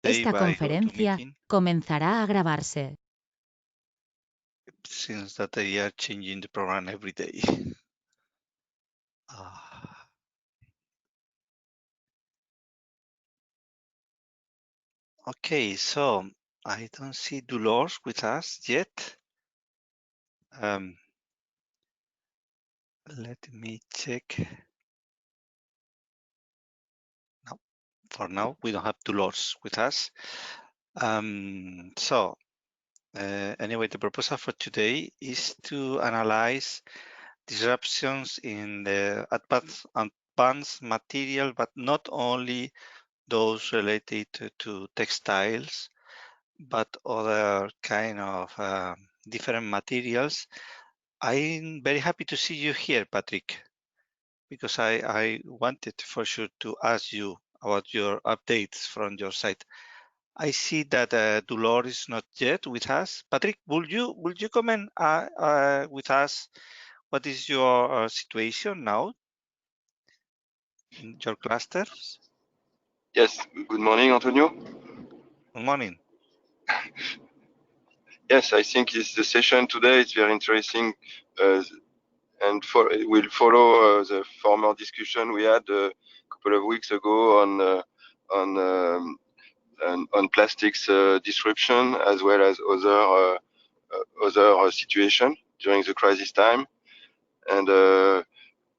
Esta conferencia comenzará a grabarse. Since that they are changing the program every day. Okay, so I don't see Dolores with us yet. Let me check. No, for now we don't have Dolores with us. Anyway, the proposal for today is to analyze disruptions in the advanced material, but not only those related to textiles, but other kind of different materials. I'm very happy to see you here, Patrick, because I wanted for sure to ask you about your updates from your side. I see that Dolores is not yet with us. Patrick, would you comment with us? What is your situation now in your clusters? Yes, good morning, Antonio. Good morning. Yes, I think the session today is very interesting, and we'll follow the former discussion we had a couple of weeks ago on plastics disruption, as well as other situation during the crisis time. And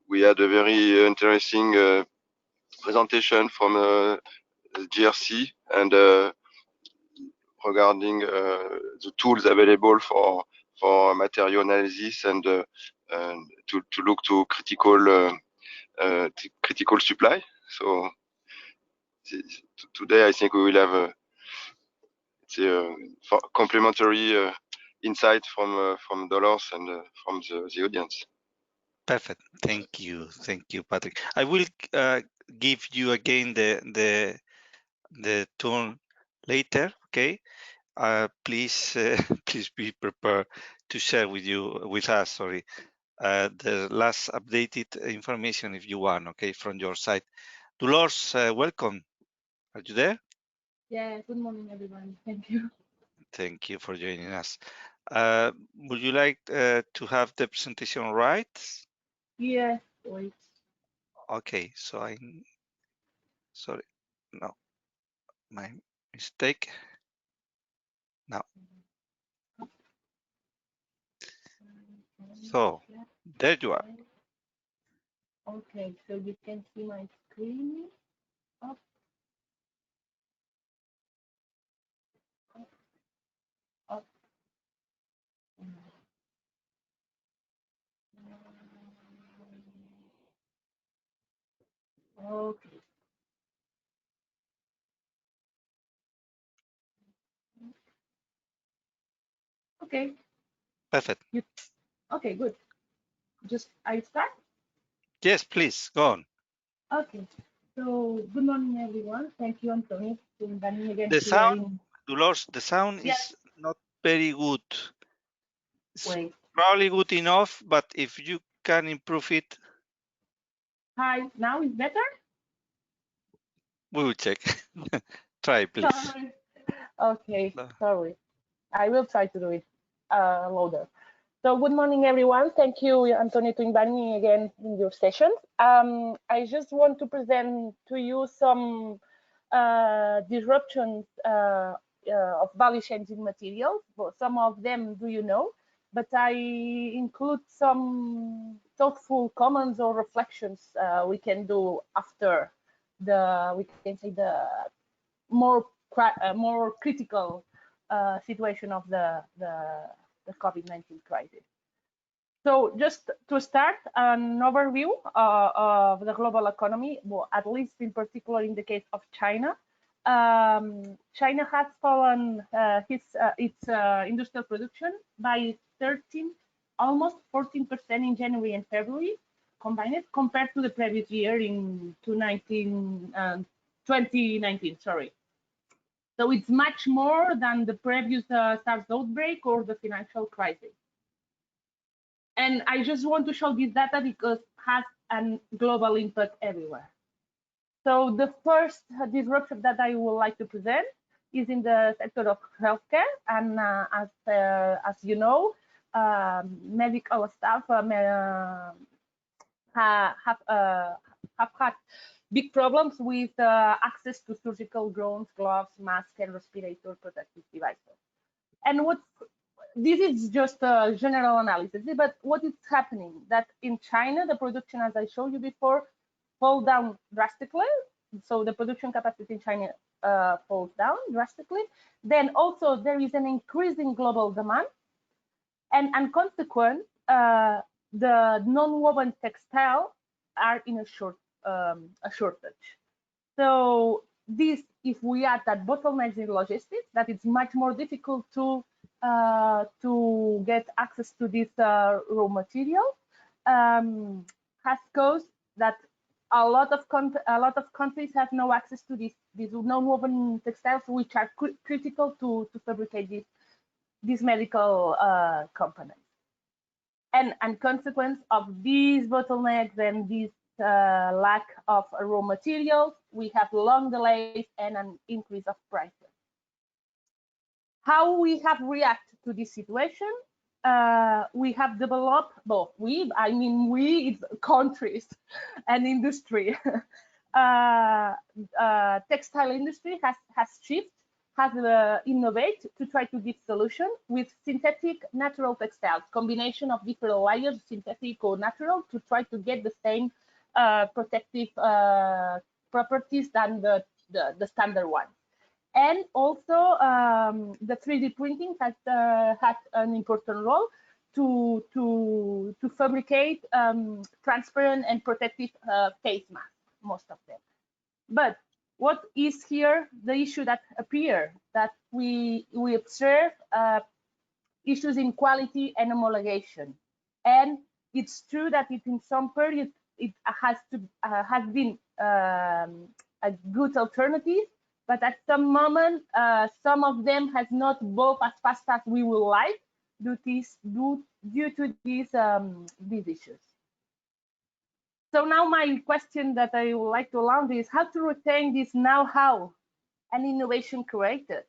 we had a very interesting presentation from GRC and regarding the tools available for material analysis and to look to critical supply. So today I think we will have a complementary insight from Dolores and from the audience. Perfect. Thank you, Patrick. I will give you again the turn later. Okay. Please please be prepared to share with us. Sorry, the last updated information if you want. Okay, from your side. Dolores, welcome. Are you there? Yeah, good morning, everyone. Thank you. Thank you for joining us. Would you like to have the presentation right? Yeah, wait. Okay, so sorry, no, my mistake. Now, so there you are. Okay, so you can see my screen up. Up. Okay. Okay. Perfect. Okay, good. Just I start? Yes, please, go on. Okay. So good morning, everyone. Thank you, Antonio, for inviting me again. The sound, Dolores, the sound is not very good. It's probably good enough, but if you can improve it. Hi, now it's better? We will check. Try, please. Sorry. Okay, sorry. I will try to do it louder. So good morning, everyone. Thank you, Antonio, to invite me again in your session. I just want to present to you some disruptions of value chains in materials. Well, some of them do you know, but I include some thoughtful comments or reflections we can do after we can say the more critical situation of the COVID-19 crisis. So just to start, an overview of the global economy, well, at least in particular in the case of China. China has fallen its industrial production by almost 14% in January and February combined, compared to the previous year in 2019. Sorry. So it's much more than the previous SARS outbreak or the financial crisis. And I just want to show this data because it has a global impact everywhere. So the first disruption that I would like to present is in the sector of healthcare, and as you know, medical staff have had big problems with access to surgical gowns, gloves, masks, and respirator protective devices. And this is just a general analysis, but what is happening that in China, the production, as I showed you before, falls down drastically. So the production capacity in China falls down drastically. Then also there is an increasing global demand, and consequent, the non-woven textile are in a shortage. So this, if we add that bottlenecks in logistics, that it's much more difficult to get access to this raw material, has caused that a lot of countries have no access to these non-woven textiles, which are critical to fabricate these medical components. And consequence of these bottlenecks and this lack of raw materials, we have long delays and an increase of prices. How we have reacted to this situation? We have developed, well, it's countries and industry. Textile industry has shifted, has innovated to try to give solution with synthetic natural textiles, combination of different layers, synthetic or natural, to try to get the same protective properties than the standard one. And also the 3D printing has had an important role to fabricate transparent and protective face masks, most of them. But what is here the issue that appear, that we observe issues in quality and homologation. And it's true that in some periods it has been a good alternative, but at some moment some of them has not evolved as fast as we would like due to these issues. So now my question that I would like to launch is how to retain this know-how and innovation created,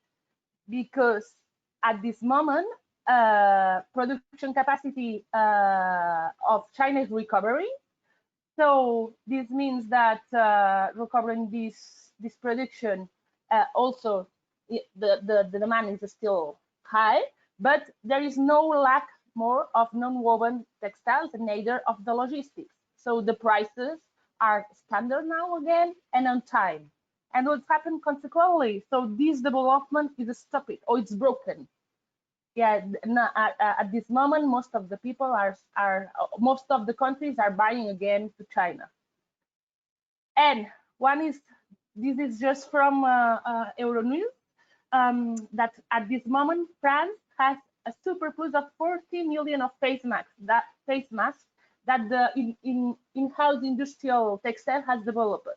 because at this moment production capacity of China is recovering. So this means that recovering this production, also the demand is still high, but there is no lack more of non-woven textiles and neither of the logistics. So the prices are standard now again and on time. And what's happened consequently? So this development is stopped or it's broken. Yeah, at this moment, most of the people most of the countries are buying again to China. And this is just from Euronews, that at this moment, France has a surplus of 40 million of face masks that the in-house industrial textile has developed.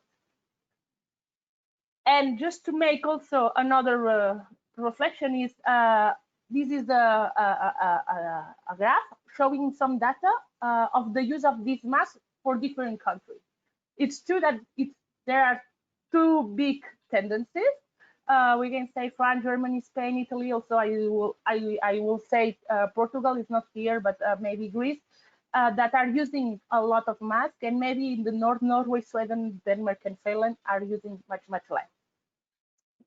And just to make also another reflection is, this is a graph showing some data of the use of these masks for different countries. It's true that there are two big tendencies. We can say France, Germany, Spain, Italy. Also, I will say Portugal is not here, but maybe Greece, that are using a lot of masks, and maybe in the Norway, Sweden, Denmark, and Finland are using much less.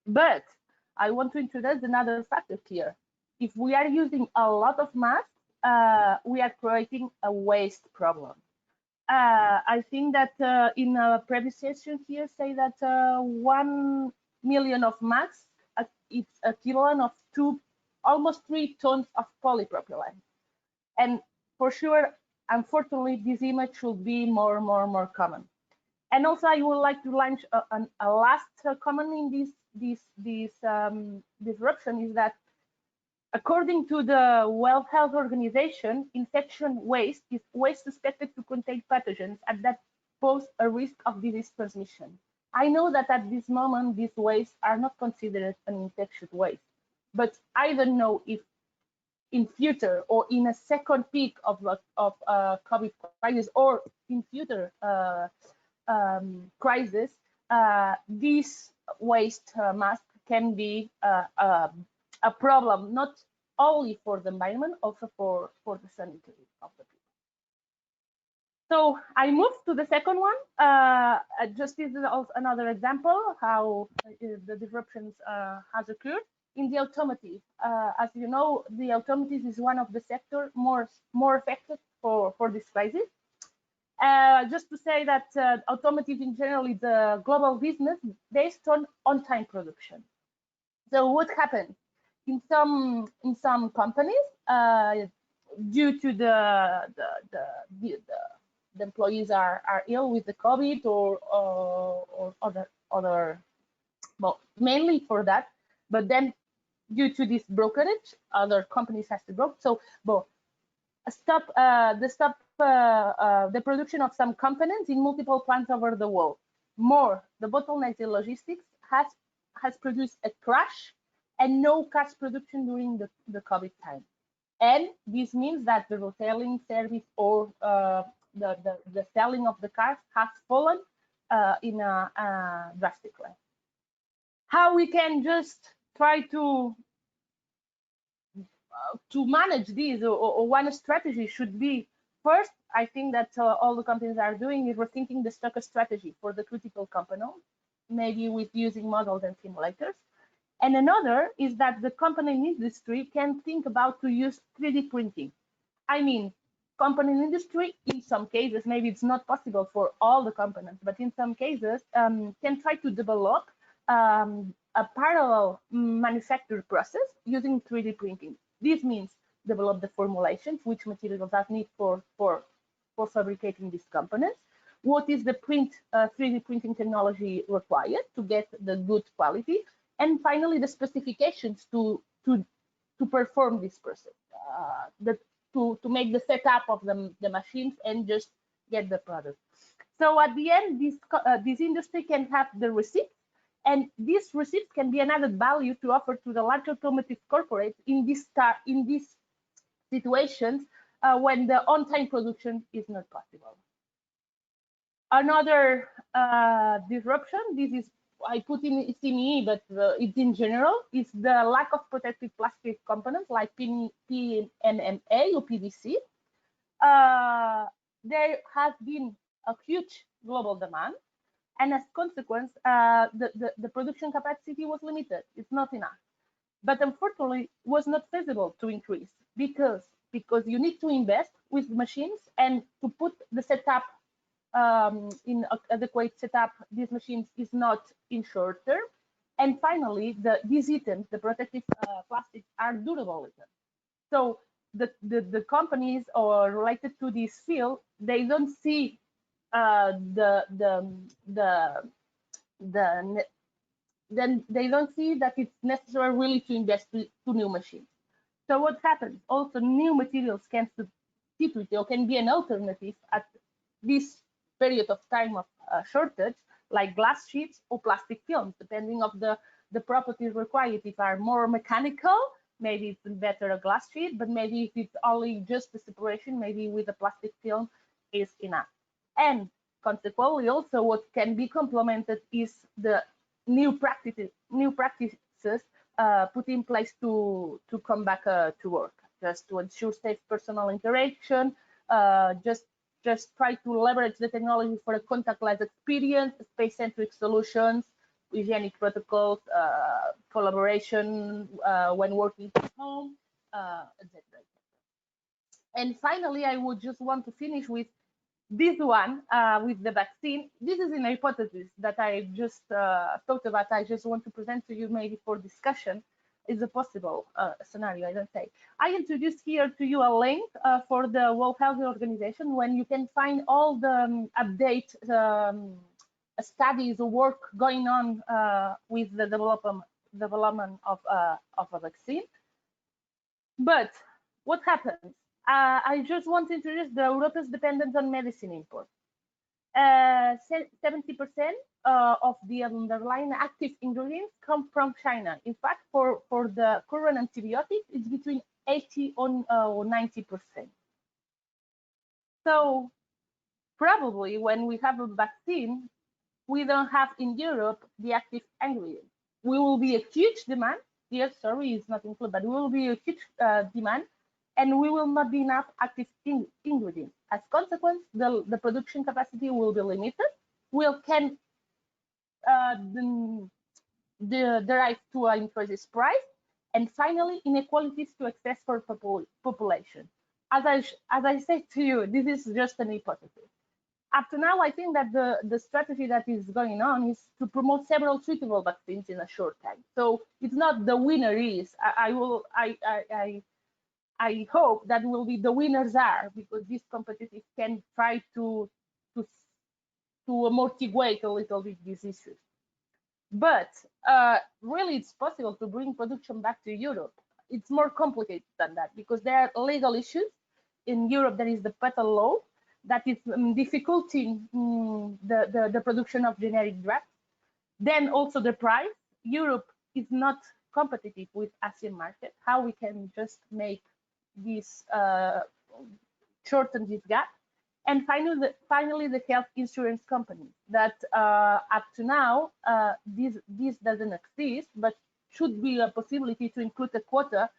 But I want to introduce another factor here. If we are using a lot of masks, we are creating a waste problem. I think that in a previous session here say that 1 million of masks, it's equivalent of almost 3 tons of polypropylene. And for sure, unfortunately, this image should be more common. And also, I would like to launch a last comment in this disruption is that, according to the World Health Organization, infection waste is waste suspected to contain pathogens and that pose a risk of disease transmission. I know that at this moment, these wastes are not considered an infectious waste, but I don't know if in future or in a second peak of COVID crisis or in future crisis, these waste masks can be a problem, not only for the environment, also for the sanity of the people. So I moved to the second one. Just this is also another example how the disruptions has occurred in the automotive. As you know, the automotive is one of the sectors more affected for this crisis. Just to say that automotive in general is a global business based on-time production. So what happened in some companies, due to the employees are ill with the COVID or other, well, mainly for that, but then due to this brokerage, other companies has to broke. So, well, the production of some components in multiple plants over the world. More, the bottleneck in logistics has produced a crash and no cash production during the COVID time. And this means that the retailing service or the selling of the cars has fallen in a drastic way. How we can just try to manage these, or one strategy should be, first, I think that all the companies are doing is rethinking the stock strategy for the critical components, maybe with using models and simulators. And another is that the company industry can think about to use 3D printing. I mean, company industry, in some cases, maybe it's not possible for all the components, but in some cases, can try to develop a parallel manufacture process using 3D printing. This means develop the formulations, which materials are needed for fabricating these components. What is the 3D printing technology required to get the good quality? And finally, the specifications to perform this process, to make the setup of the machines and just get the product. So at the end, this industry can have the receipts, and these receipts can be an added value to offer to the large automotive corporates in these situations when the on-time production is not possible. Another disruption, this is, I put in CME, but it's in general, is the lack of protective plastic components like PMMA or PVC. There has been a huge global demand, and as a consequence, the production capacity was limited. It's not enough. But unfortunately, it was not feasible to increase because you need to invest with machines and to put the setup in adequate setup. These machines is not in short term. And finally, these items, the protective plastics, are durable items. So the companies or related to this field, they don't see then they don't see that it's necessary really to invest to new machines. So what happens? Also, new materials can substitute or can be an alternative at this period of time of shortage, like glass sheets or plastic films, depending of the properties required. If are more mechanical, maybe it's better a glass sheet, but maybe if it's only just the separation, maybe with a plastic film is enough. And consequently, also what can be complemented is the new practices put in place to come back to work, just to ensure safe personal interaction, just try to leverage the technology for a contactless experience, space-centric solutions, hygienic protocols, collaboration when working from home, etc. And finally, I would just want to finish with this one, with the vaccine. This is an hypothesis that I just thought about. I just want to present to you maybe for discussion. Is a possible scenario, I don't say. I introduced here to you a link for the World Health Organization, when you can find all the update studies or work going on with the development of a vaccine. But what happens? I just want to introduce the Europe's dependence on medicine imports. 70% of the underlying active ingredients come from China. In fact, for the current antibiotics, it's between 80 or 90%. So probably when we have a vaccine, we don't have in Europe the active ingredients. will be a huge demand. Yes, sorry, it's not included, but will be a huge demand, and we will not be enough active ingredients. As a consequence, the production capacity will be limited. We can derive to an increased price, and finally, inequalities to access for population. As I said to you, this is just an hypothesis. Up to now, I think that the strategy that is going on is to promote several suitable vaccines in a short time. So it's not the winner is. I hope that will be the winners are, because this competitive can try to amortiguate a little bit these issues. But really, it's possible to bring production back to Europe. It's more complicated than that, because there are legal issues. In Europe, there is the patent law that is difficulting the production of generic drugs. Then also the price. Europe is not competitive with Asian market. How we can just make this shorten this gap? And finally, the health insurance company that up to now this doesn't exist, but should be a possibility to include a quota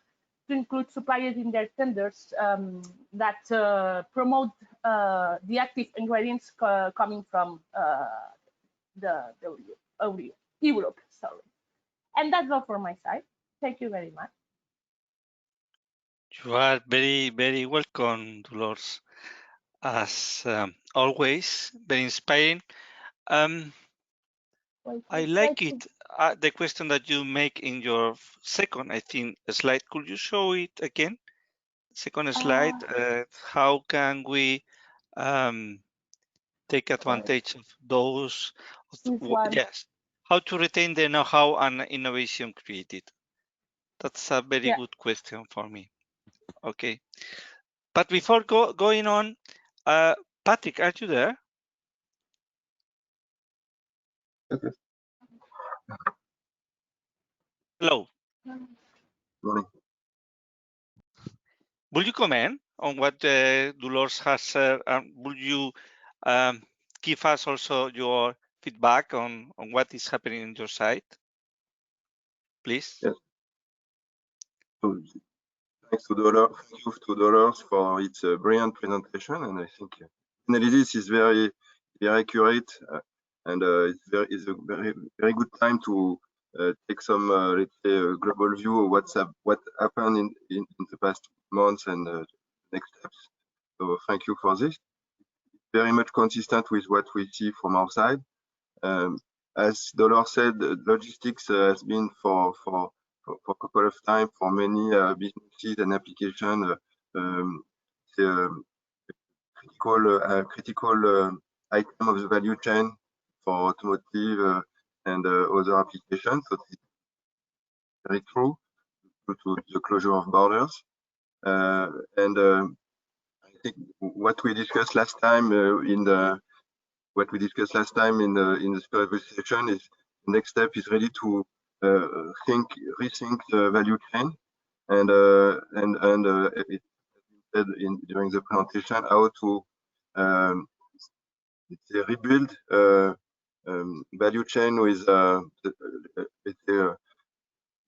to include suppliers in their tenders that promote the active ingredients coming from Europe. Sorry, and that's all for my side. Thank you very much. You are very, very welcome, Dolores. As always, very inspiring. I like it. The question that you make in your second, I think, slide. Could you show it again? Second slide. How can we take advantage of those? Yes. How to retain the know-how and innovation created? That's a very good question for me. Okay. But before going on, Patrick, are you there? Okay. Hello. Morning. Will you comment on what Dolores has said? Will you give us also your feedback on what is happening on your side, please? Yes. So, thanks to Dolores for its brilliant presentation, and I think analysis is very accurate, and it's a very good time to take some let's say global view of what happened in the past months and next steps. So thank you for this. Very much consistent with what we see from our side. As Dolores said, logistics has been for a couple of time for many businesses and applications critical item of the value chain for automotive and other applications. So it's very true due to the closure of borders. And I think what we discussed last time in the supervisory session is the next step is really to rethink the value chain, and it said during the presentation how to let's say rebuild value chain with let's say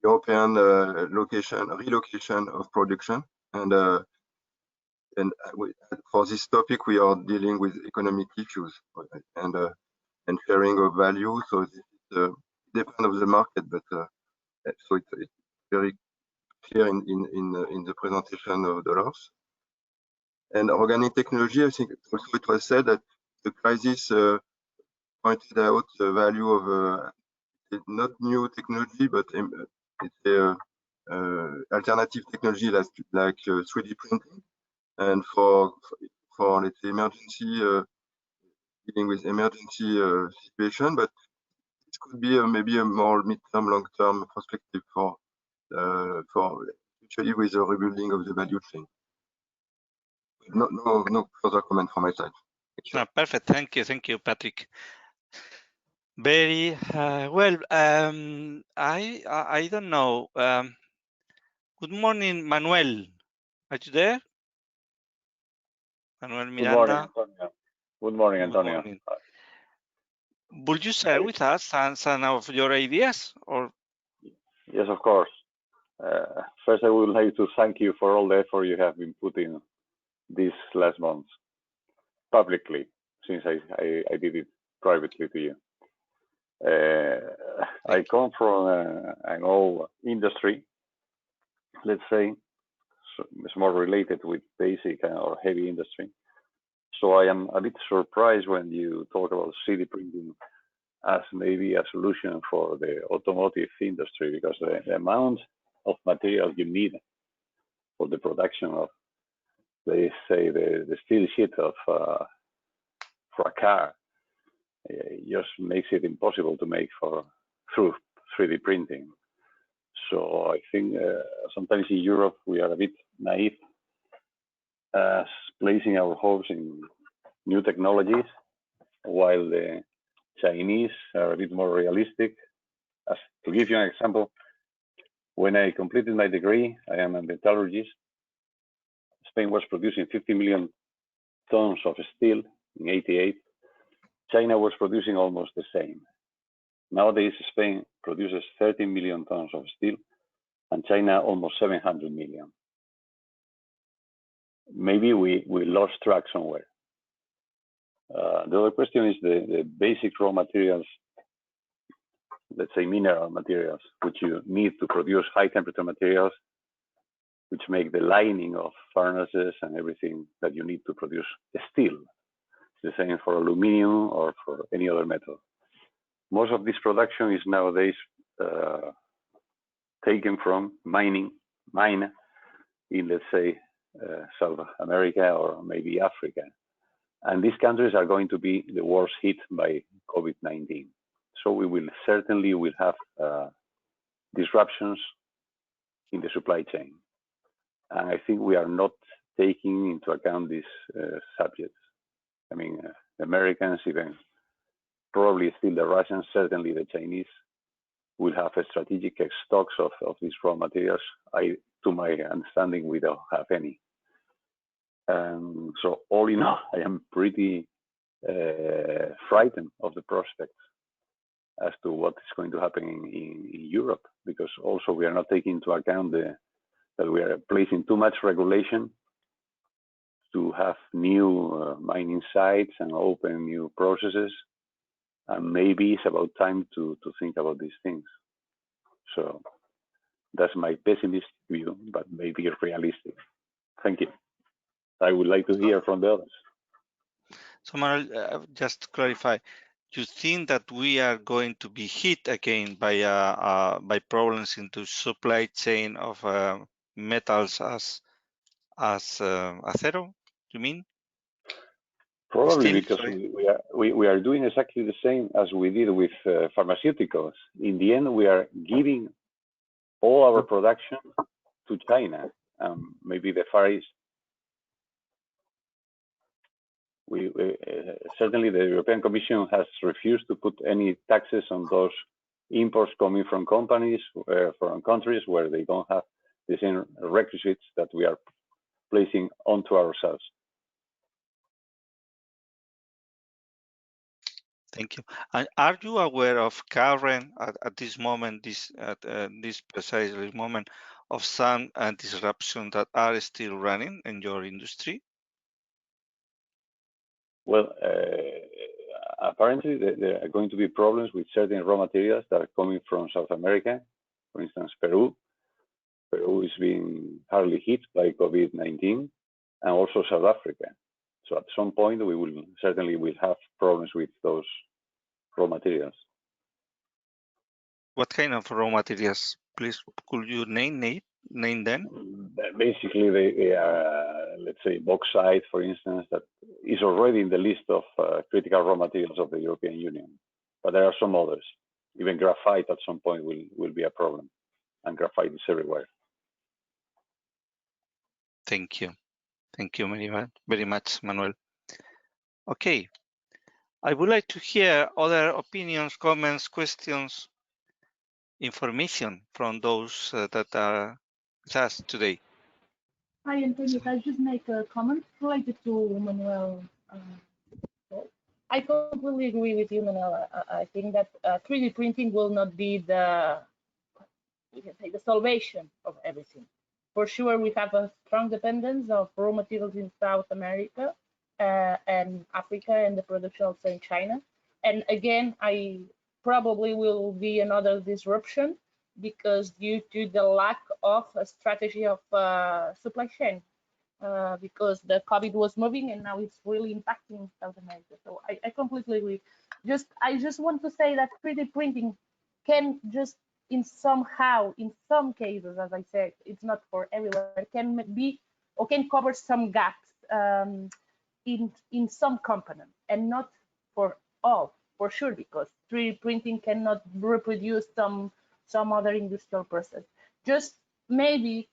European relocation of production, and for this topic we are dealing with economic issues and sharing of value. So this depends on the market, but so it's very clear in the presentation of Dolores. And organic technology, I think also it was said that the crisis pointed out the value of not new technology, but it's alternative technology like 3D printing, and for let's say emergency dealing with emergency situation, but it could be maybe a more mid-term, long-term perspective for actually with the rebuilding of the value chain. No further comment from my side. No, perfect. Thank you, Patrick. Very well. I don't know. Good morning, Manuel. Are you there? Manuel Miranda. Good morning, Antonio. Would you share with us some of your ideas, or Yes, of course. First, I would like to thank you for all the effort you have been putting these last months publicly, since I did it privately to you. I come from an old industry, let's say. So it's more related with basic or heavy industry. So I am a bit surprised when you talk about 3D printing as maybe a solution for the automotive industry, because the amount of material you need for the production of, they say, the steel sheet of for a car just makes it impossible to make through 3D printing. So I think sometimes in Europe we are a bit naive as placing our hopes in new technologies, while the Chinese are a bit more realistic. To give you an example, when I completed my degree, I am a metallurgist. Spain was producing 50 million tons of steel in '88. China was producing almost the same. Nowadays, Spain produces 30 million tons of steel and China almost 700 million. Maybe we lost track somewhere. The other question is the basic raw materials, let's say mineral materials, which you need to produce high temperature materials, which make the lining of furnaces and everything that you need to produce steel. It's the same for aluminum or for any other metal. Most of this production is nowadays taken from mine in, let's say, South America or maybe Africa. And these countries are going to be the worst hit by COVID-19. So we will certainly have disruptions in the supply chain. And I think we are not taking into account these subjects. I mean, the Americans, even probably still the Russians, certainly the Chinese, will have a strategic stocks of these raw materials. To my understanding, we don't have any. So all in all, I am pretty frightened of the prospects as to what is going to happen in Europe, because also we are not taking into account that we are placing too much regulation to have new mining sites and open new processes. And maybe it's about time to think about these things. So that's my pessimistic view, but maybe realistic. Thank you. I would like to hear from the others. So Manuel, just to clarify, you think that we are going to be hit again by problems into supply chain of metals as acero? You mean? Probably because we are doing exactly the same as we did with pharmaceuticals. In the end, we are giving all our production to China, maybe the Far East. Certainly the European Commission has refused to put any taxes on those imports coming from companies, from countries where they don't have the same requisites that we are placing onto ourselves. Thank you. And are you aware of current, at this moment, this precise moment, of some disruptions that are still running in your industry? Well, apparently there are going to be problems with certain raw materials that are coming from South America. For instance, Peru. Peru is being hardly hit by COVID-19, and also South Africa. So at some point, we will certainly have problems with those raw materials. What kind of raw materials, please? Could you name them? Basically, they are, let's say, bauxite, for instance, that is already in the list of critical raw materials of the European Union. But there are some others. Even graphite at some point will be a problem, and graphite is everywhere. Thank you. Thank you very much, Manuel. Okay. I would like to hear other opinions, comments, questions, information from those that are with us today. Hi, Antonio. Can I just make a comment related to Manuel? I completely agree with you, Manuel. I think that 3D printing will not be we can say, the salvation of everything. For sure, we have a strong dependence of raw materials in South America and Africa, and the production also in China. And again, I probably will be another disruption because due to the lack of a strategy of supply chain, because the COVID was moving and now it's really impacting South America. So I completely agree. I just want to say that 3D printing can just in some cases, as I said, it's not for everyone, it can be or can cover some gaps in some components and not for all, for sure, because 3D printing cannot reproduce some other industrial process. Just maybe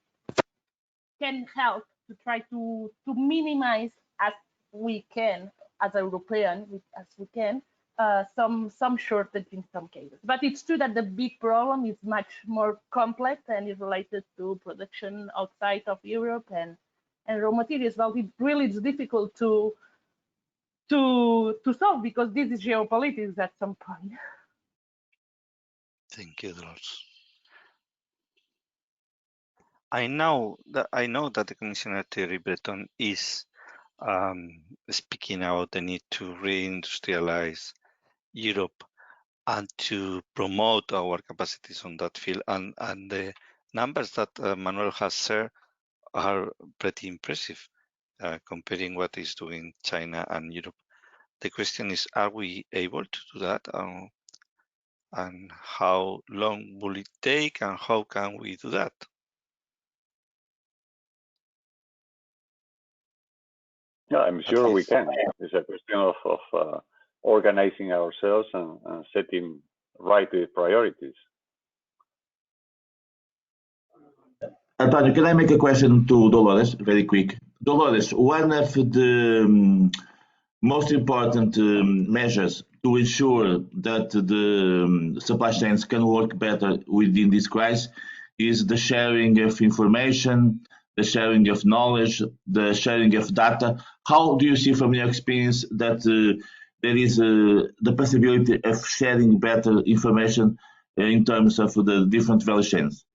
can help to try to minimize as we can, as a European, as we can, some shortage in some cases. But it's true that the big problem is much more complex and is related to production outside of Europe and raw materials. Well, it really is difficult to solve because this is geopolitics at some point. Thank you, Dolores. I know that the Commissioner Thierry Breton is speaking about the need to reindustrialize Europe and to promote our capacities on that field. And the numbers that Manuel has shared are pretty impressive, comparing what is doing China and Europe. The question is, are we able to do that? And how long will it take, and how can we do that? Yeah, I'm sure we can. It's a question of organizing ourselves and setting right priorities. Antonio, can I make a question to Dolores, very quick? Dolores, one of the most important measures to ensure that the supply chains can work better within this crisis is the sharing of information, the sharing of knowledge, the sharing of data. How do you see from your experience that there is the possibility of sharing better information in terms of the different value chains?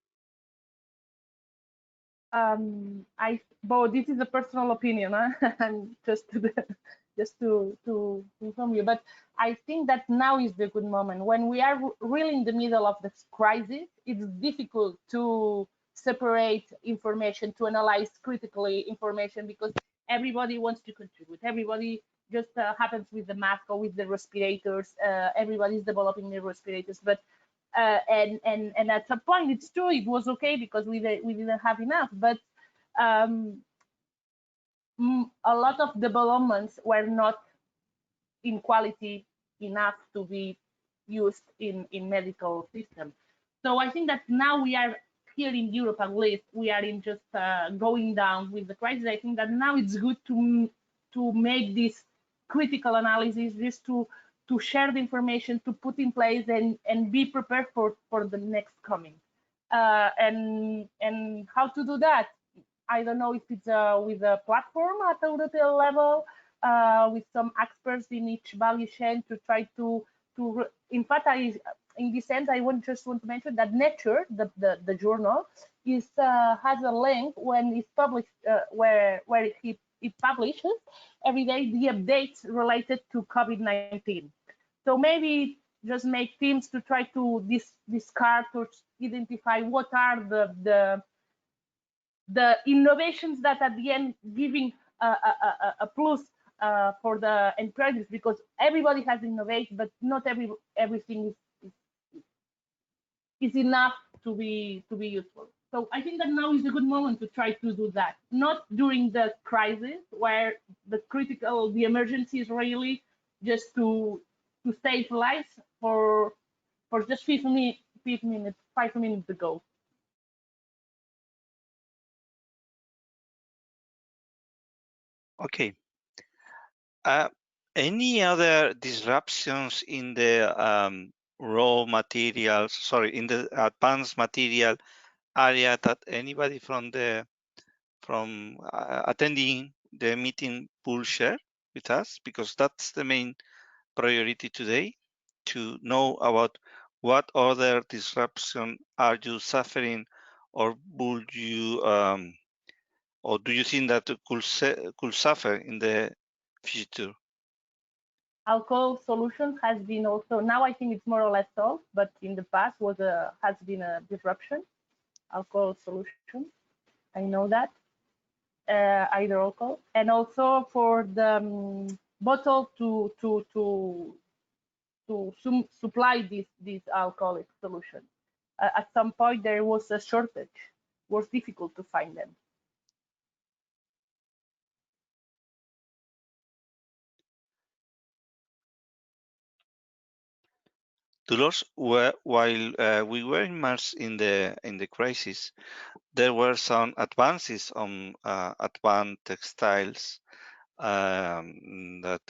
But this is a personal opinion, and just to inform you. But I think that now is the good moment when we are really in the middle of this crisis. It's difficult to separate information, to analyze critically information, because everybody wants to contribute. Everybody just happens with the mask or with the respirators. Everybody's developing their respirators, but and at some point it's true, it was okay because we didn't have enough, but a lot of developments were not in quality enough to be used in medical system. So I think that now we are here in Europe, at least we are in just going down with the crisis. I think that now it's good to make this critical analysis, just to share the information, to put in place and be prepared for the next coming. And how to do that? I don't know if it's with a platform at the European level, with some experts in each value chain to try to in fact, in this sense, I just want to mention that Nature, the journal, has a link when it's published, where it publishes every day the updates related to COVID-19. So maybe just make teams to try to discard or identify what are the innovations that at the end giving a plus for the enterprises, because everybody has innovation, but not everything is enough to be useful. So I think that now is a good moment to try to do that, not during the crisis where the emergency is really just to save lives for just 5 minutes ago. Okay. Any other disruptions in the in the advanced material area that anybody from attending the meeting will share with us? Because that's the main priority today, to know about what other disruption are you suffering, or would you, or do you think that could suffer in the future? Alcohol solution has been also, now I think it's more or less solved, but in the past has been a disruption. Alcohol solution, I know that. Either alcohol, and also for the bottle to supply this alcoholic solution. At some point there was a shortage. It was difficult to find them. Dolores, while we were immersed in the crisis, there were some advances on advanced textiles that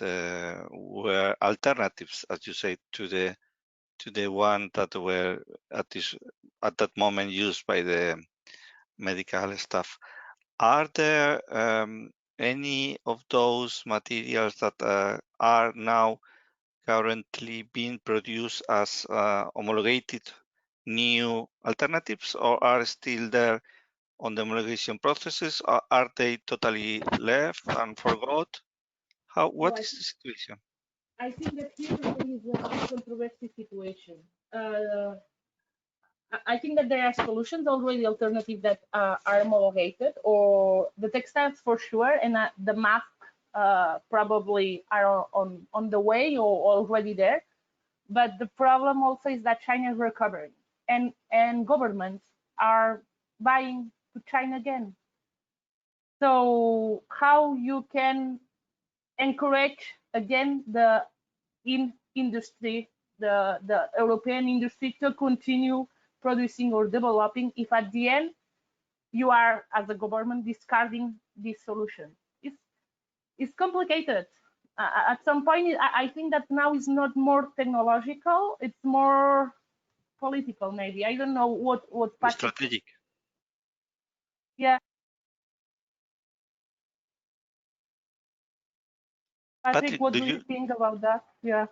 were alternatives, as you say, to the one that were at that moment used by the medical staff. Are there any of those materials that are now currently being produced as homologated new alternatives, or are still there on the homologation processes? Are they totally left and forgot? What is the situation? I think that here is a controversial situation. I think that there are solutions already, alternative that are homologated, or the textiles for sure, and the mask probably are on the way or already there. But the problem also is that China is recovering, and governments are buying to China again. So how you can encourage again the industry, the European industry, to continue producing or developing if at the end you are, as a government, discarding this solution? It's complicated. At some point, I think that now is not more technological, it's more political, maybe. I don't know what strategic. Yeah. Patrick, what do you think about that? Yeah.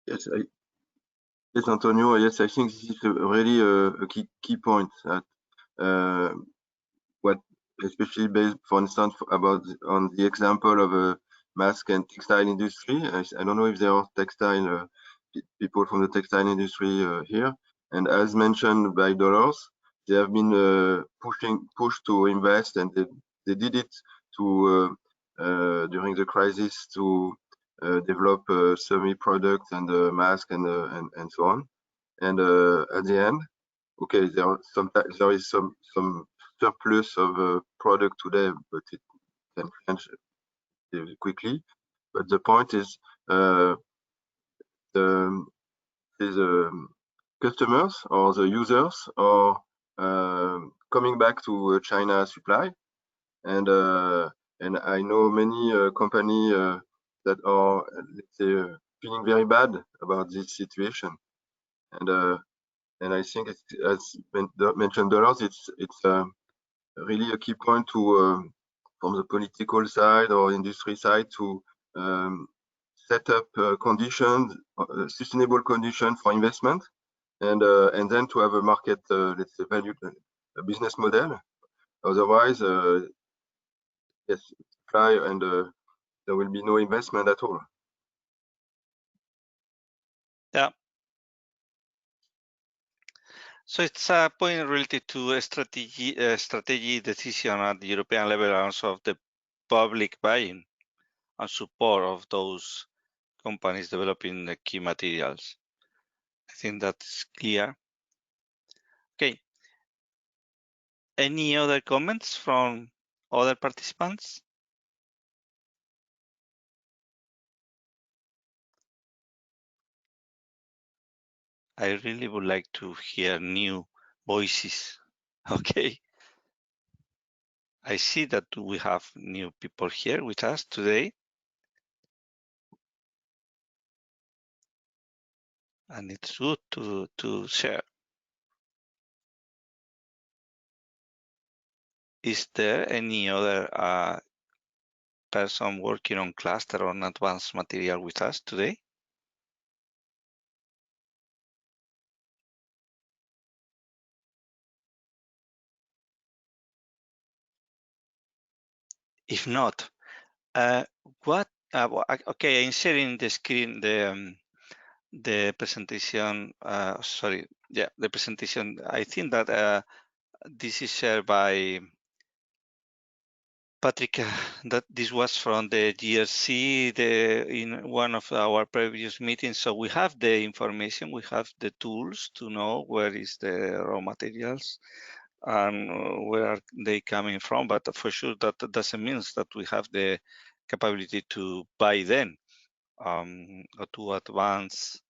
Yes, yes, Antonio. Yes, I think this is really a key point. That what, especially based, for instance, on the example of a mask and textile industry. I don't know if there are textile people from the textile industry here. And as mentioned by Dolores, they have been pushed to invest, and they did it to during the crisis to develop semi-products and mask and so on. And at the end, okay, there is some surplus of product today, but it can change quickly. But the point is, the customers or the users are coming back to China supply, and I know many companies that are, let's say, feeling very bad about this situation, and I think it's, as mentioned, Dolores, it's really a key point to from the political side or industry side to set up conditions, sustainable conditions for investment, and then to have a market, let's say, value, a business model. Otherwise, yes, supply and there will be no investment at all. Yeah. So it's a point related to a strategy decision at the European level, and also of the public buying and support of those companies developing the key materials. I think that's clear. Okay. Any other comments from other participants? I really would like to hear new voices. Okay. I see that we have new people here with us today. And it's good to share. Is there any other person working on cluster on advanced material with us today? If not, okay, I'm sharing the screen, the presentation. Sorry, yeah, the presentation. I think that this is shared by Patrick. That this was from the GRC in one of our previous meetings. So we have the information, we have the tools to know where is the raw materials and where are they coming from. But for sure, that doesn't mean that we have the capability to buy them or to advance.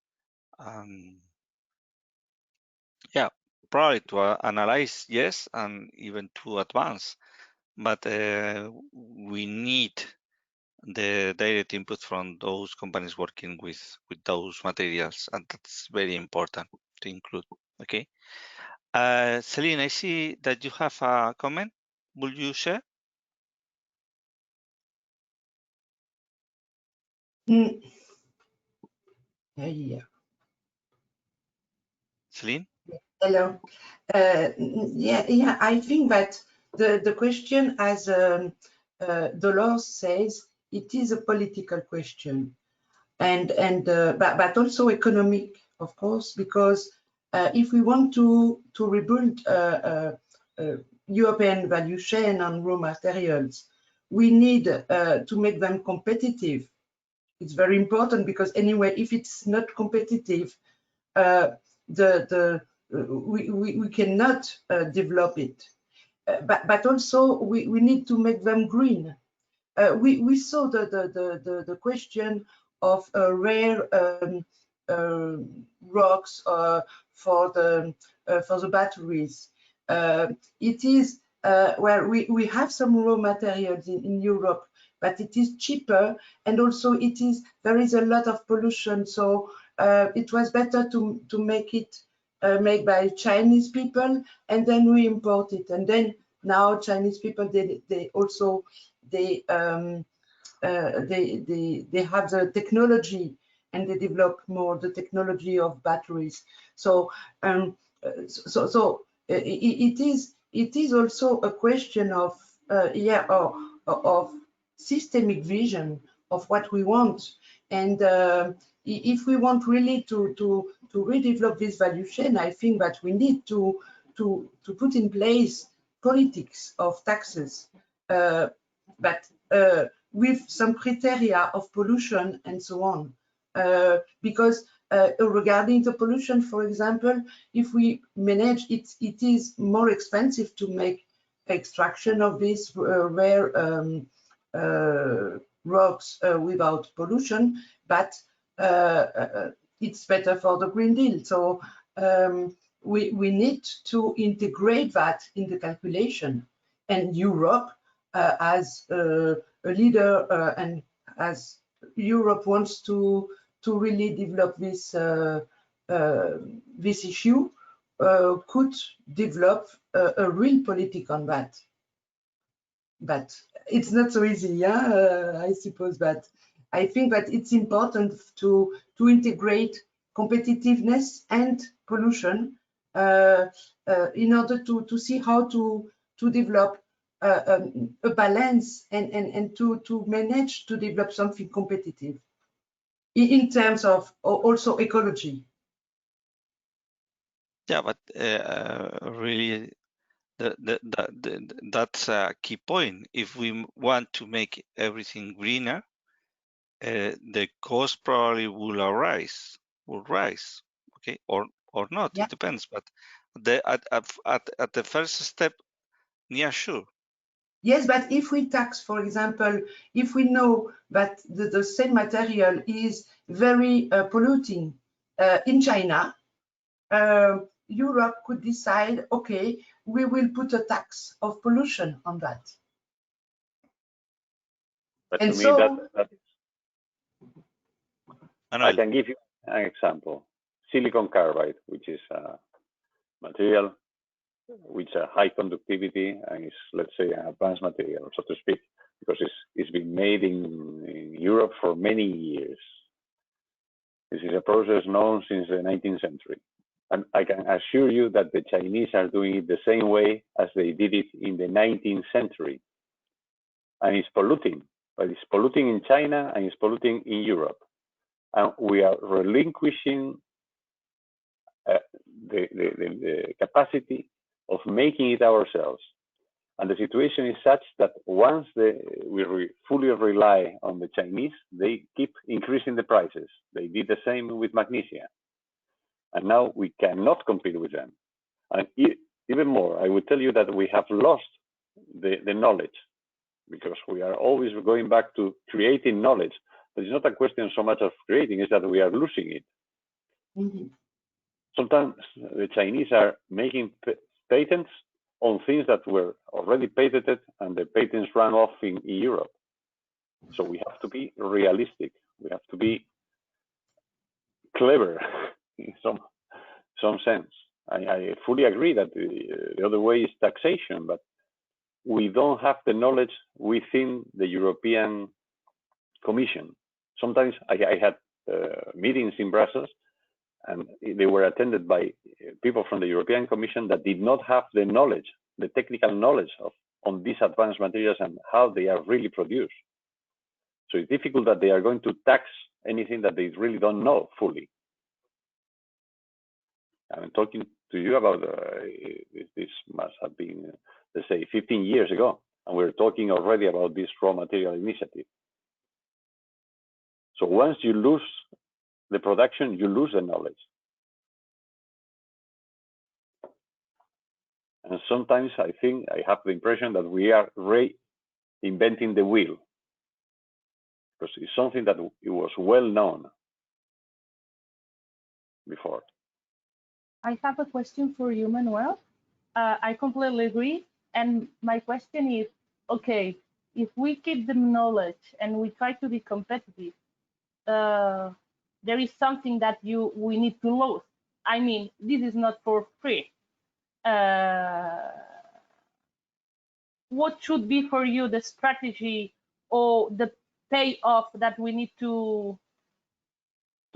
Yeah, probably to analyze, yes, and even to advance. But we need the direct input from those companies working with those materials, and that's very important to include. Okay, Celine, I see that you have a comment. Will you share? Yeah. Celine? Hello. Yeah. I think that the question, as Dolores says, it is a political question, but also economic, of course, because if we want to rebuild European value chain on raw materials, we need to make them competitive. It's very important because anyway, if it's not competitive, we cannot develop it. But also we need to make them green. We saw the question of rare rocks for the batteries. It is where we have some raw materials in Europe, but it is cheaper, and also there is a lot of pollution. So it was better to make it made by Chinese people, and then we import it. And then now Chinese people they have the technology, and they develop more the technology of batteries. So it is also a question of of systemic vision of what we want. And if we want really to redevelop this value chain, I think that we need to put in place politics of taxes, but with some criteria of pollution and so on. Because regarding the pollution, for example, if we manage it, it is more expensive to make extraction of these rare rocks without pollution, but it's better for the Green Deal. So we need to integrate that in the calculation. And Europe, as a leader, and as Europe wants to really develop this issue, could develop a real politic on that. But it's not so easy, yeah, I suppose. But I think that it's important to integrate competitiveness and pollution in order to see how to develop a balance and to manage to develop something competitive in terms of also ecology. Yeah, but really, that's a key point. If we want to make everything greener, the cost probably will rise, okay, or not. Yeah. It depends. But at the first step, yeah, sure. Yes, but if we tax, for example, if we know that the same material is very polluting in China, Europe could decide, okay, we will put a tax of pollution on that. But and to so, me, that is... I can give you an example. Silicon carbide, which is a material which is high conductivity and is, let's say, an advanced material, so to speak. because it's been made in Europe for many years. This is a process known since the 19th century. And I can assure you that the Chinese are doing it the same way as they did it in the 19th century. And it's polluting, but it's polluting in China and it's polluting in Europe. And we are relinquishing the capacity of making it ourselves. And the situation is such that once we fully rely on the Chinese, they keep increasing the prices. They did the same with magnesia. And now we cannot compete with them. And even more, I would tell you that we have lost the knowledge, because we are always going back to creating knowledge. But it's not a question so much of creating, it's that we are losing it. Mm-hmm. Sometimes the Chinese are making patents on things that were already patented and the patents ran off in Europe. So we have to be realistic. We have to be clever in some sense. I fully agree that the other way is taxation, but we don't have the knowledge within the European Commission. Sometimes I had meetings in Brussels, and they were attended by people from the European Commission that did not have the knowledge, the technical knowledge on these advanced materials and how they are really produced. So it's difficult that they are going to tax anything that they really don't know fully. I'm talking to you about this must have been, let's say, 15 years ago, and we're talking already about this raw material initiative. So once you lose the production, you lose the knowledge. And sometimes I think I have the impression that we are reinventing the wheel, because it's something that it was well known before. I have a question for you, Manuel. I completely agree. And my question is, okay, if we keep the knowledge and we try to be competitive, there is something that we need to lose. I mean, this is not for free. What should be for you the strategy or the payoff that we need to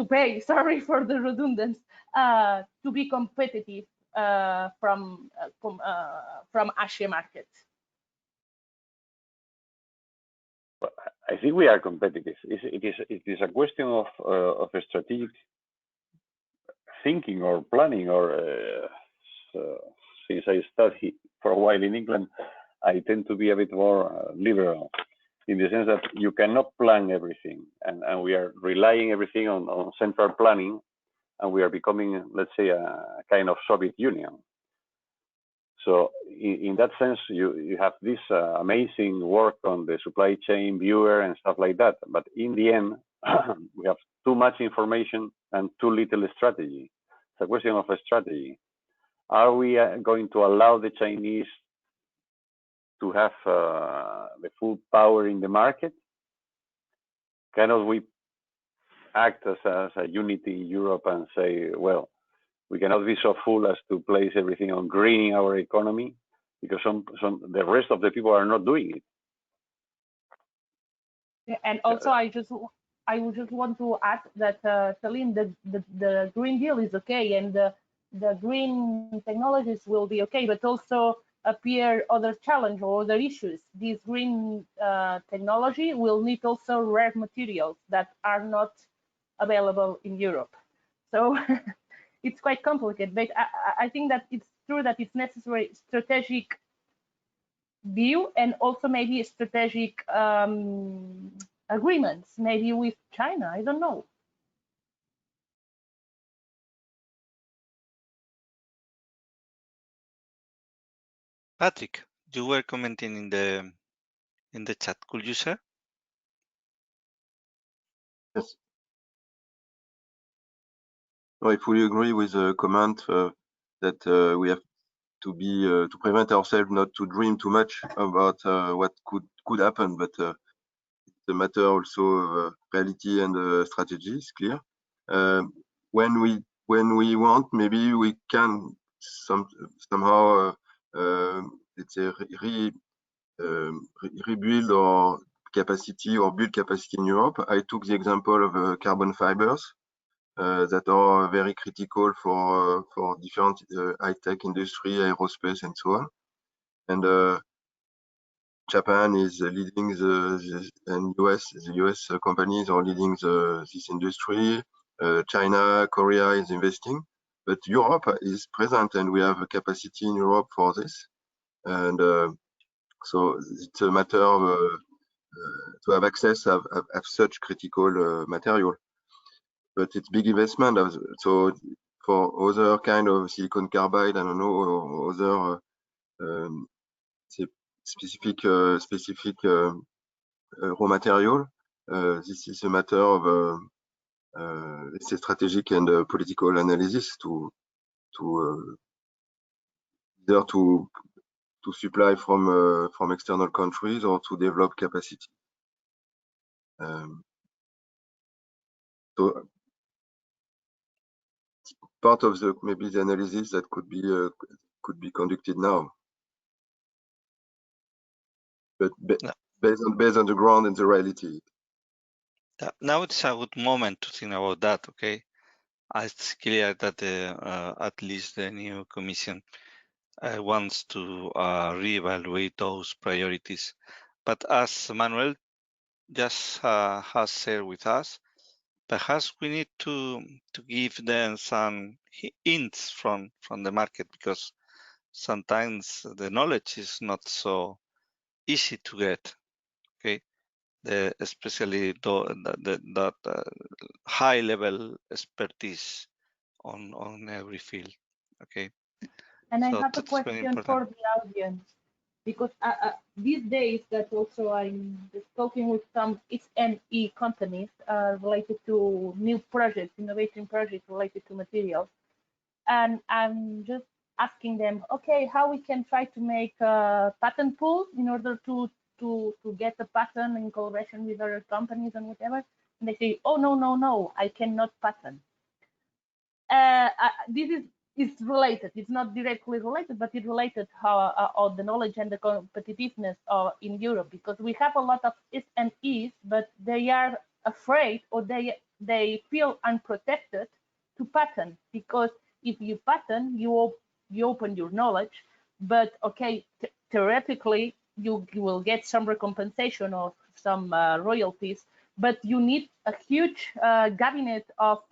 pay, sorry for the redundance, to be competitive from Asia markets? I think we are competitive. It is a question of a strategic thinking or planning. Or since I studied for a while in England, I tend to be a bit more liberal, in the sense that you cannot plan everything, and we are relying everything on central planning, and we are becoming, let's say, a kind of Soviet Union. So in that sense, you have this amazing work on the supply chain viewer and stuff like that. But in the end, we have too much information and too little strategy. It's a question of a strategy. Are we going to allow the Chinese to have the full power in the market? Cannot we act as a unity in Europe and say, well, we cannot be so fool as to place everything on greening our economy, because the rest of the people are not doing it. And also, I would just want to add that, Celine, the Green Deal is okay, and the green technologies will be okay, but also appear other challenge or other issues. This green technology will need also rare materials that are not available in Europe. So it's quite complicated, but I think that it's true that it's necessary strategic view and also maybe strategic agreements, maybe with China, I don't know. Patrick, you were commenting in the chat. Could you share? Yes. I fully agree with the comment that we have to be to prevent ourselves not to dream too much about what could happen, but it's a matter also of reality and strategy is clear. When we want, maybe we can somehow let's say rebuild or capacity or build capacity in Europe. I took the example of carbon fibers that are very critical for different high-tech industry, aerospace, and so on. And Japan is leading and the US companies are leading this industry. China, Korea is investing, but Europe is present, and we have a capacity in Europe for this. And so it's a matter of to have access of such critical material. But it's big investment. So for other kind of silicon carbide, I don't know, or other specific raw material, this is a matter of it's a strategic and political analysis to either to supply from external countries or to develop capacity. So part of the maybe the analysis that could be conducted now, but based on the ground and the reality. Now it's a good moment to think about that. Okay, it's clear that at least the new commission wants to reevaluate those priorities. But as Manuel just has shared with us, perhaps we need to give them some hints from the market, because sometimes the knowledge is not so easy to get. Okay, especially that high level expertise on every field. Okay. And so I have a question for the audience, because these days that also I'm talking with some SME companies related to new projects, innovation projects related to materials. And I'm just asking them, okay, how we can try to make a patent pool in order to get a patent in collaboration with other companies and whatever. And they say, oh, no, I cannot patent. This is related. It's not directly related, but it's related how the knowledge and the competitiveness in Europe, because we have a lot of SMEs, but they are afraid, or they feel unprotected to patent, because if you patent, you open your knowledge, but okay, theoretically you will get some recompensation or some royalties, but you need a huge cabinet of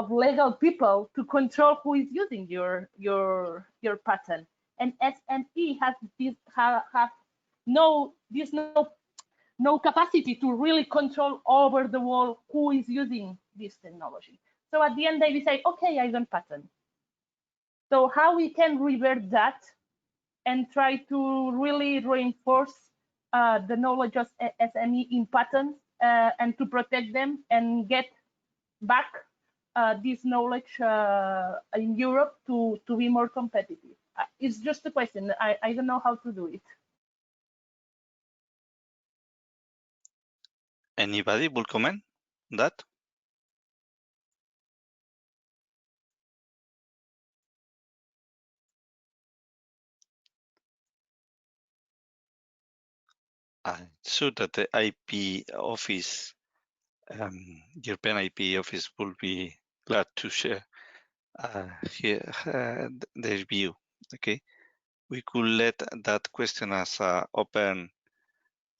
legal people to control who is using your patent. And SME has no capacity to really control over the world who is using this technology. So at the end they will say, okay, I don't patent. So how we can revert that and try to really reinforce the knowledge of SME in patents and to protect them and get back this knowledge in Europe to be more competitive? It's just a question. I don't know how to do it. Anybody will comment on that? I'm sure that the IP office, European IP office, will be glad to share their view. Okay, we could let that question as an open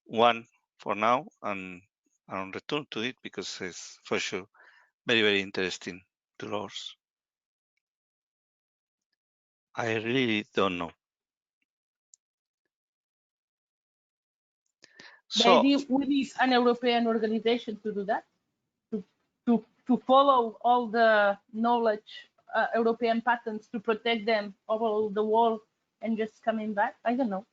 one for now, and return to it, because it's for sure very, very interesting to us. I really don't know. So maybe we need an European organization to do that, to follow all the knowledge, European patents, to protect them over the world and just coming back. I don't know.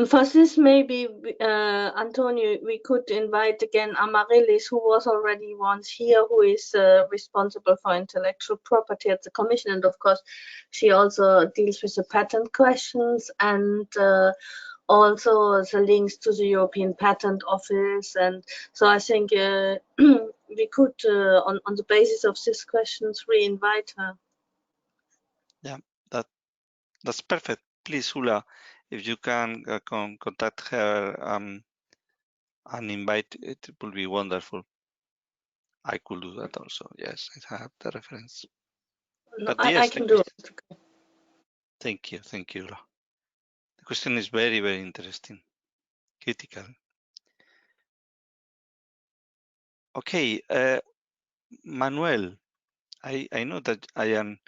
For this, maybe, Antonio, we could invite again Amaryllis, who was already once here, who is responsible for intellectual property at the Commission. And of course, she also deals with the patent questions and also the links to the European Patent Office. And so I think we could, on the basis of these questions, re-invite her. Yeah, That's perfect. Please, Hula, if you can contact her and invite, it will be wonderful. I could do that also. Yes, I have the reference. No, I can do it. Thank you, Hula. The question is very, very interesting, critical. Okay, Manuel, I know that I am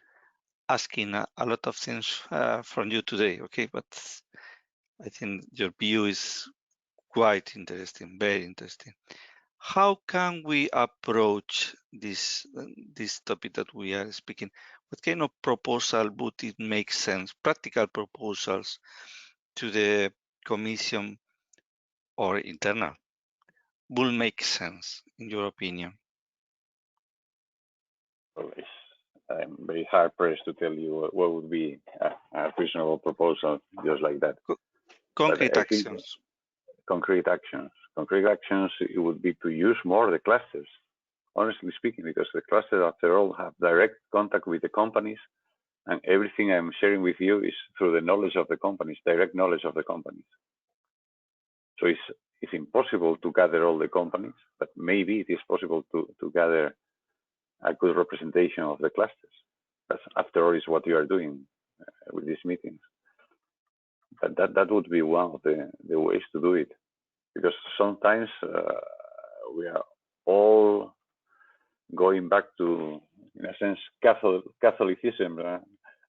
asking a lot of things from you today, okay, but I think your view is quite interesting, very interesting. How can we approach this topic that we are speaking? What kind of proposal would it make sense? Practical proposals to the Commission or internal will make sense, in your opinion? Well, I'm very hard pressed to tell you what would be a reasonable proposal, just like that. Concrete actions. Concrete actions. Concrete actions, it would be to use more the clusters, honestly speaking, because the clusters, after all, have direct contact with the companies, and everything I'm sharing with you is through the knowledge of the companies, direct knowledge of the companies. So it's impossible to gather all the companies, but maybe it is possible to gather a good representation of the clusters. That's, after all, is what you are doing with these meetings. That would be one of the ways to do it, because sometimes we are all going back to, in a sense, Catholicism.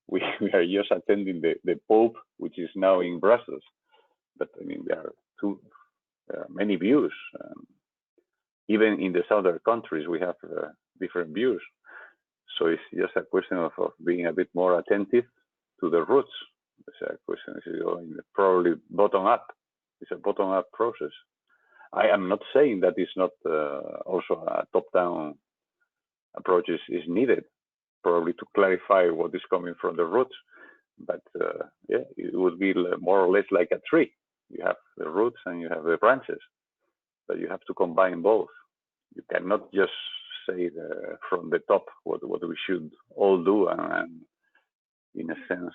We are just attending the Pope, which is now in Brussels. But I mean, there are many views. Even in the southern countries, we have different views. So it's just a question of being a bit more attentive to the roots. It's a question is going probably bottom up. It's a bottom up process. I am not saying that it's not also a top down approach is needed, probably to clarify what is coming from the roots. But yeah, it would be more or less like a tree. You have the roots and you have the branches, but you have to combine both. You cannot just say from the top what we should all do, and in a sense,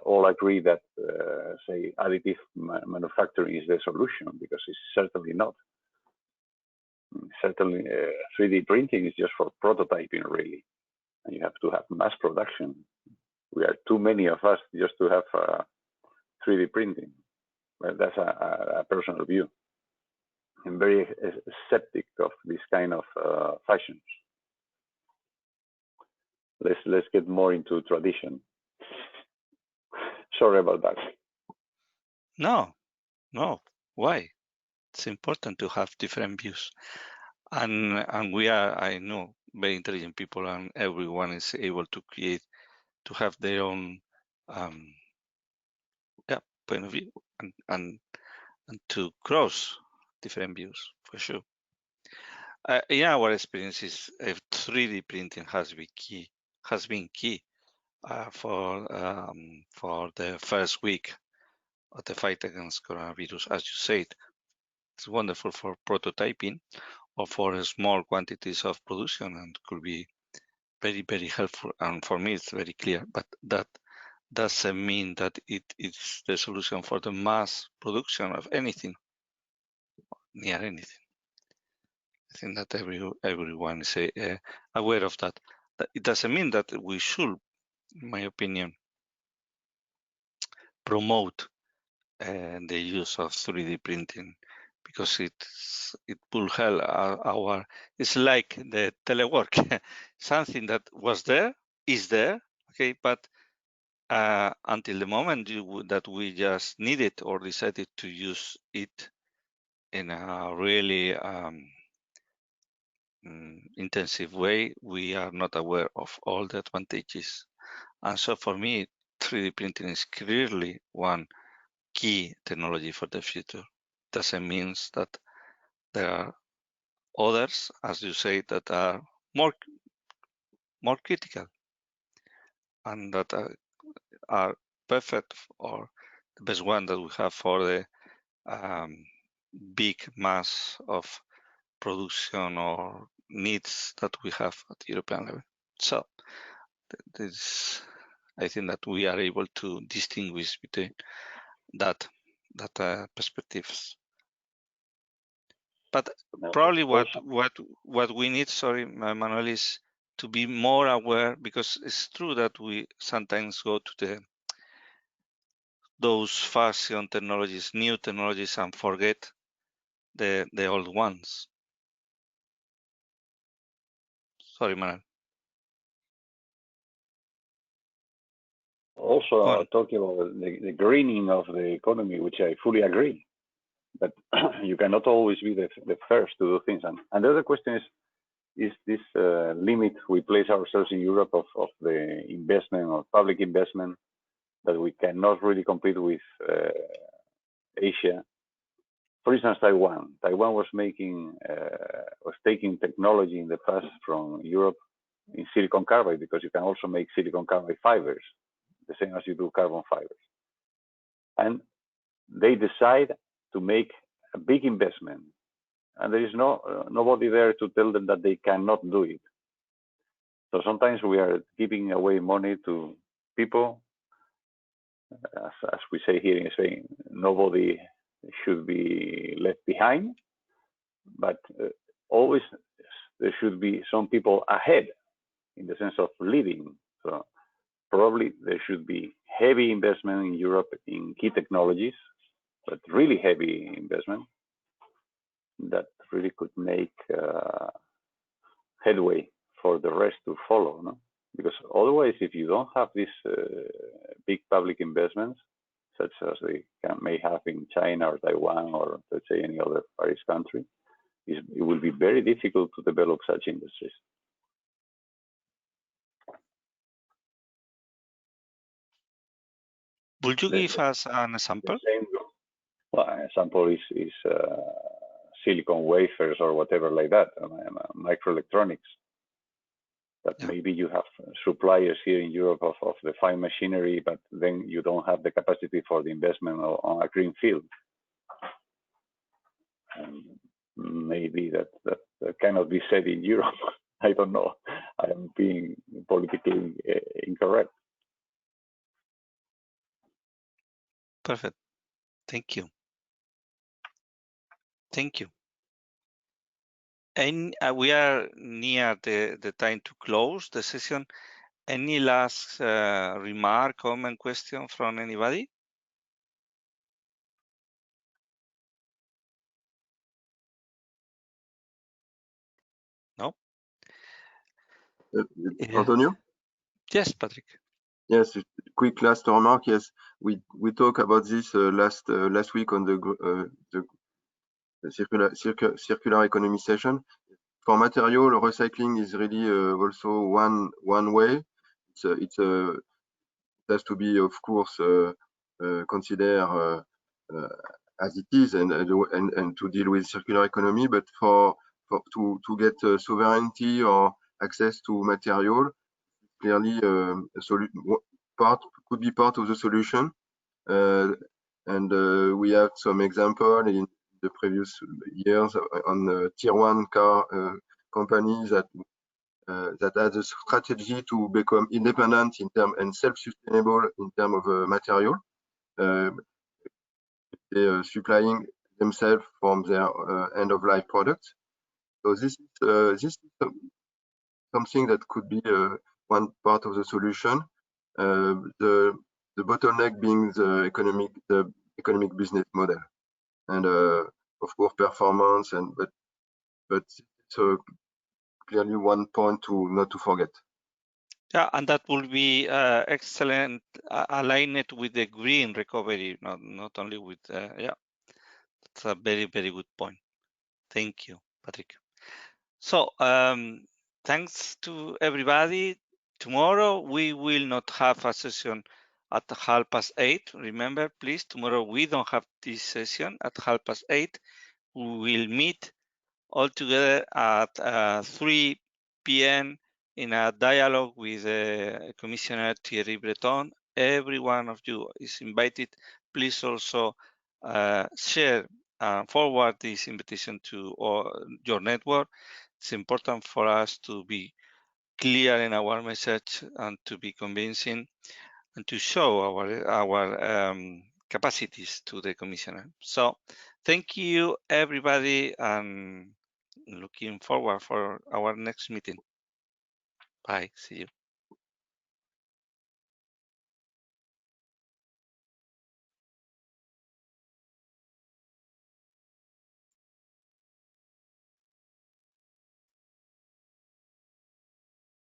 all agree that, say, additive manufacturing is the solution, because it's certainly not. Certainly, 3D printing is just for prototyping, really, and you have to have mass production. We are too many of us just to have 3D printing. Well, that's a personal view. I'm very skeptic of this kind of fashions. Let's get more into tradition. Sorry about that. No. Why? It's important to have different views, and we are, I know, very intelligent people, and everyone is able to have their own point of view, and to cross different views, for sure. In our experiences, 3D printing has been key for the first week of the fight against coronavirus. As you said, it's wonderful for prototyping or for small quantities of production, and could be very, very helpful. And for me, it's very clear, but that doesn't mean that it's the solution for the mass production of anything, near anything. I think that everyone is aware of that. It doesn't mean that we should, in my opinion, promote the use of 3D printing, because it will help our. It's like the telework, something that was there is there, okay, but until the moment that we just needed or decided to use it in a really intensive way, we are not aware of all the advantages. And so for me, 3D printing is clearly one key technology for the future. Doesn't mean that there are others, as you say, that are more critical and that are perfect, or the best one that we have for the big mass of production or needs that we have at the European level. So this I think that we are able to distinguish between that perspectives. But probably what we need, sorry, Manuel, is to be more aware, because it's true that we sometimes go to those fashion technologies, new technologies, and forget the old ones. Sorry, Manuel. Also, talking about the greening of the economy, which I fully agree, but you cannot always be the first to do things. And the other question is this limit we place ourselves in Europe of the investment or public investment, that we cannot really compete with Asia. For instance, Taiwan. Taiwan was taking technology in the past from Europe in silicon carbide, because you can also make silicon carbide fibers, the same as you do carbon fibers. And they decide to make a big investment, and there is nobody there to tell them that they cannot do it. So sometimes we are giving away money to people, as we say here in Spain, nobody should be left behind, but always there should be some people ahead in the sense of leading. So probably there should be heavy investment in Europe in key technologies, but really heavy investment that really could make headway for the rest to follow, no? Because otherwise, if you don't have these big public investments, such as they may have in China or Taiwan or, let's say, any other Far East country, it will be very difficult to develop such industries. Would you give us an example? Well, an example is silicon wafers or whatever like that, microelectronics. That maybe you have suppliers here in Europe of the fine machinery, but then you don't have the capacity for the investment on a green field. And maybe that cannot be said in Europe. I don't know. I am being politically incorrect. Perfect. Thank you. Thank you. And we are near the time to close the session. Any last remark, comment, question from anybody? No? Antonio? Yes, Patrick. Yes, quick last remark. Yes, we talked about this last week on the circular economy session. For material, recycling is really also one way. It has to be, of course, considered as it is and to deal with circular economy. But to get sovereignty or access to material, clearly could be part of the solution. And we have some example in the previous years on tier one car companies that has a strategy to become independent in term and self-sustainable in terms of material. They are supplying themselves from their end-of-life products. So this is something that could be one part of the solution. The bottleneck being the economic business model, and of course performance, but it's clearly one point not to forget. Yeah, and that will be excellent aligned with the green recovery, not only with yeah. That's a very, very good point. Thank you, Patrick. So thanks to everybody. Tomorrow we will not have a session at 8:30. Remember, please, tomorrow we don't have this session at 8:30. We will meet all together at 3 p.m. in a dialogue with Commissioner Thierry Breton. Every one of you is invited. Please also share and forward this invitation to your network. It's important for us to be clear in our message and to be convincing and to show our capacities to the commissioner. So thank you, everybody, and looking forward for our next meeting. Bye. See you.